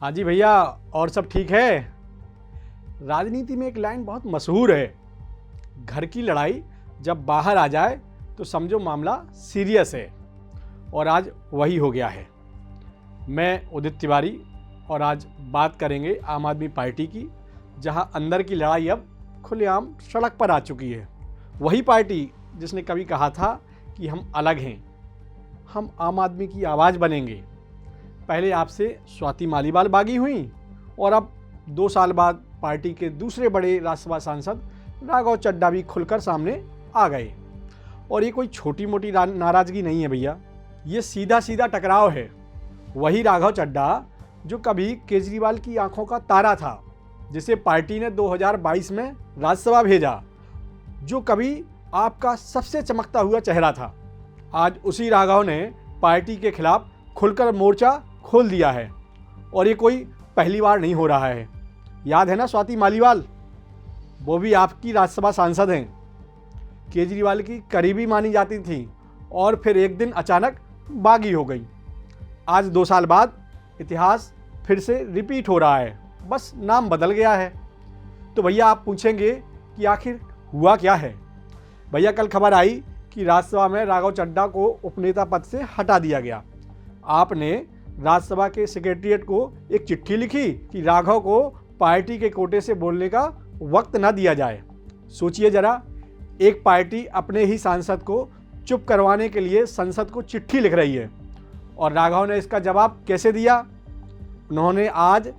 हाँ जी भैया, और सब ठीक है। राजनीति में एक लाइन बहुत मशहूर है, घर की लड़ाई जब बाहर आ जाए तो समझो मामला सीरियस है। और आज वही हो गया है। मैं उदित तिवारी और आज बात करेंगे आम आदमी पार्टी की, जहां अंदर की लड़ाई अब खुलेआम सड़क पर आ चुकी है। वही पार्टी जिसने कभी कहा था कि हम अलग हैं, हम आम आदमी की आवाज़ बनेंगे। पहले आपसे स्वाति मालीवाल बागी हुई और अब 2 साल बाद पार्टी के दूसरे बड़े राज्यसभा सांसद राघव चड्ढा भी खुलकर सामने आ गए। और ये कोई छोटी मोटी नाराज़गी नहीं है भैया, ये सीधा सीधा टकराव है। वही राघव चड्ढा जो कभी केजरीवाल की आंखों का तारा था, जिसे पार्टी ने 2022 में राज्यसभा भेजा, जो कभी आपका सबसे चमकता हुआ चेहरा था, आज उसी राघव ने पार्टी के खिलाफ खुलकर मोर्चा खोल दिया है। और ये कोई पहली बार नहीं हो रहा है। याद है ना स्वाति मालीवाल, वो भी आपकी राज्यसभा सांसद हैं, केजरीवाल की करीबी मानी जाती थी और फिर एक दिन अचानक बागी हो गई। आज 2 साल बाद इतिहास फिर से रिपीट हो रहा है, बस नाम बदल गया है। तो भैया आप पूछेंगे कि आखिर हुआ क्या है। भैया कल खबर आई कि राज्यसभा में राघव चड्ढा को उपनेता पद से हटा दिया गया। आपने राज्यसभा के सेक्रेटरीट को एक चिट्ठी लिखी कि राघव को पार्टी के कोटे से बोलने का वक्त न दिया जाए। सोचिए जरा, एक पार्टी अपने ही सांसद को चुप करवाने के लिए संसद को चिट्ठी लिख रही है, और राघव ने इसका जवाब कैसे दिया। उन्होंने आज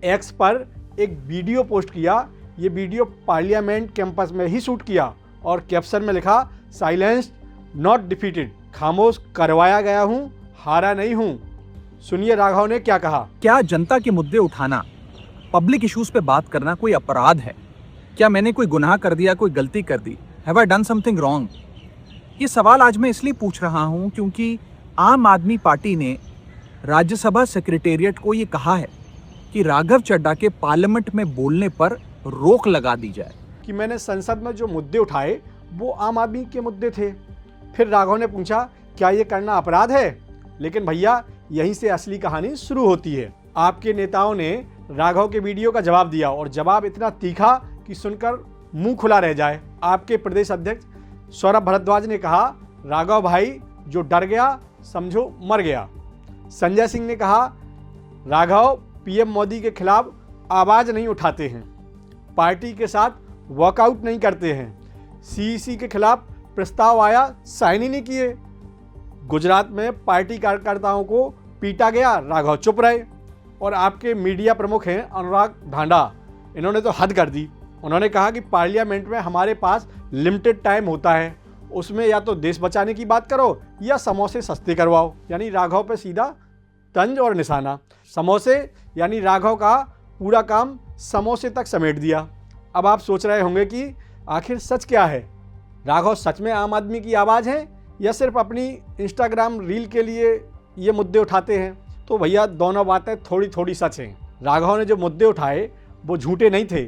एक्स पर एक वीडियो पोस्ट किया। ये वीडियो पार्लियामेंट कैंपस में ही शूट किया और कैप्शन में लिखा, साइलेंस्ड नॉट डिफीटेड, खामोश करवाया गया हूँ, हारा नहीं हूँ। सुनिए राघव ने क्या कहा। क्या जनता के मुद्दे उठाना, पब्लिक इश्यूज पे बात करना कोई अपराध है? क्या मैंने कोई गुनाह कर दिया, कोई गलती कर दी? Have I done something wrong? ये सवाल आज मैं इसलिए पूछ रहा हूं क्योंकि आम आदमी पार्टी ने राज्यसभा सेक्रेटेरिएट को ये कहा है कि राघव चड्ढा के पार्लियामेंट में बोलने पर रोक लगा दी जाए। कि मैंने संसद में जो मुद्दे उठाए वो आम आदमी के मुद्दे थे। फिर राघव ने पूछा, क्या ये करना अपराध है? लेकिन भैया यहीं से असली कहानी शुरू होती है। आपके नेताओं ने राघव के वीडियो का जवाब दिया, और जवाब इतना तीखा कि सुनकर मुंह खुला रह जाए। आपके प्रदेश अध्यक्ष सौरभ भारद्वाज ने कहा, राघव भाई जो डर गया समझो मर गया। संजय सिंह ने कहा, राघव पीएम मोदी के खिलाफ आवाज़ नहीं उठाते हैं, पार्टी के साथ वॉकआउट नहीं करते हैं, सीईसी के खिलाफ प्रस्ताव आया साइन ही नहीं किए। गुजरात में पार्टी कार्यकर्ताओं को पीटा गया, राघव चुप रहे। और आपके मीडिया प्रमुख हैं अनुराग ढांडा, इन्होंने तो हद कर दी। उन्होंने कहा कि पार्लियामेंट में हमारे पास लिमिटेड टाइम होता है, उसमें या तो देश बचाने की बात करो या समोसे सस्ते करवाओ। यानी राघव पे सीधा तंज और निशाना। समोसे यानी राघव का पूरा काम समोसे तक समेट दिया। अब आप सोच रहे होंगे कि आखिर सच क्या है, राघव सच में आम आदमी की आवाज़ है या सिर्फ अपनी इंस्टाग्राम रील के लिए ये मुद्दे उठाते हैं? तो भैया दोनों बातें थोड़ी थोड़ी सच हैं। राघव ने जो मुद्दे उठाए वो झूठे नहीं थे।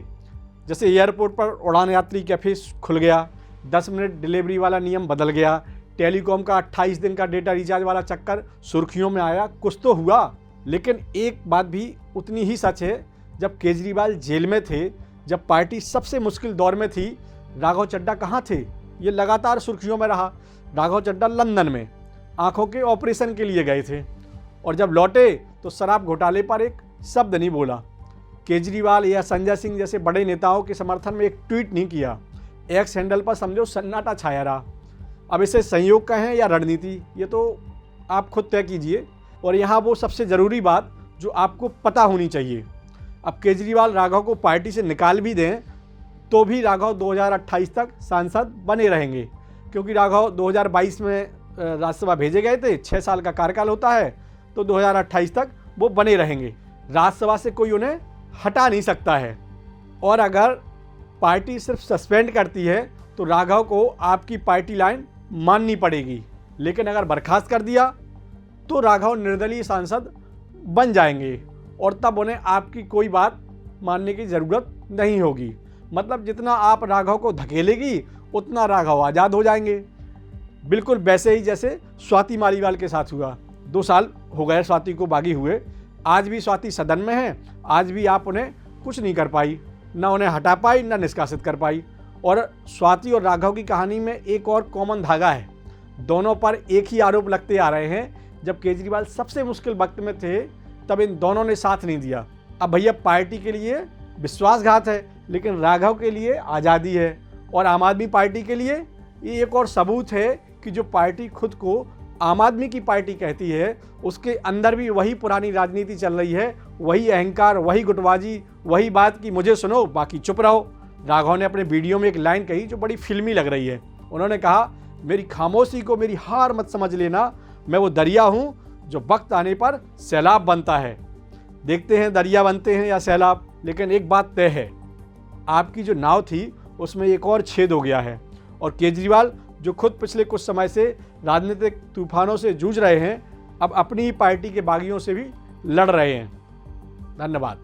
जैसे एयरपोर्ट पर उड़ान यात्री कैफे खुल गया, 10 मिनट डिलीवरी वाला नियम बदल गया, टेलीकॉम का 28 दिन का डेटा रिचार्ज वाला चक्कर सुर्खियों में आया, कुछ तो हुआ। लेकिन एक बात भी उतनी ही सच है, जब केजरीवाल जेल में थे, जब पार्टी सबसे मुश्किल दौर में थी, राघव चड्ढा कहाँ थे? ये लगातार सुर्खियों में रहा। राघव चड्ढा लंदन में आंखों के ऑपरेशन के लिए गए थे, और जब लौटे तो शराब घोटाले पर एक शब्द नहीं बोला। केजरीवाल या संजय सिंह जैसे बड़े नेताओं के समर्थन में एक ट्वीट नहीं किया। एक्स हैंडल पर समझो सन्नाटा छाया रहा। अब इसे संयोग कहें या रणनीति, ये तो आप खुद तय कीजिए। और यहाँ वो सबसे ज़रूरी बात जो आपको पता होनी चाहिए, अब केजरीवाल राघव को पार्टी से निकाल भी दें तो भी राघव 2028 तक सांसद बने रहेंगे, क्योंकि राघव 2022 में राज्यसभा भेजे गए थे। 6 साल का कार्यकाल होता है, तो 2028 तक वो बने रहेंगे। राज्यसभा से कोई उन्हें हटा नहीं सकता है। और अगर पार्टी सिर्फ सस्पेंड करती है तो राघव को आपकी पार्टी लाइन माननी पड़ेगी, लेकिन अगर बर्खास्त कर दिया तो राघव निर्दलीय सांसद बन जाएंगे, और तब उन्हें आपकी कोई बात मानने की ज़रूरत नहीं होगी। मतलब जितना आप राघव को धकेलेगी उतना राघव आज़ाद हो जाएंगे। बिल्कुल वैसे ही जैसे स्वाति मालीवाल के साथ हुआ। 2 साल हो गए स्वाति को बागी हुए, आज भी स्वाति सदन में है, आज भी आप उन्हें कुछ नहीं कर पाई, ना उन्हें हटा पाई ना निष्कासित कर पाई। और स्वाति और राघव की कहानी में एक और कॉमन धागा है, दोनों पर एक ही आरोप लगते आ रहे हैं। जब केजरीवाल सबसे मुश्किल वक्त में थे तब इन दोनों ने साथ नहीं दिया। अब भैया पार्टी के लिए विश्वासघात है, लेकिन राघव के लिए आज़ादी है। और आम आदमी पार्टी के लिए ये एक और सबूत है कि जो पार्टी खुद को आम आदमी की पार्टी कहती है, उसके अंदर भी वही पुरानी राजनीति चल रही है, वही अहंकार, वही गुटबाजी, वही बात कि मुझे सुनो बाकी चुप रहो। राघव ने अपने वीडियो में एक लाइन कही जो बड़ी फिल्मी लग रही है। उन्होंने कहा, मेरी खामोशी को मेरी हार मत समझ लेना, मैं वो दरिया हूँ जो वक्त आने पर सैलाब बनता है। देखते हैं दरिया बनते हैं या सैलाब, लेकिन एक बात तय है, आपकी जो नाव थी उसमें एक और छेद हो गया है। और केजरीवाल जो खुद पिछले कुछ समय से राजनीतिक तूफानों से जूझ रहे हैं, अब अपनी ही पार्टी के बागियों से भी लड़ रहे हैं। धन्यवाद।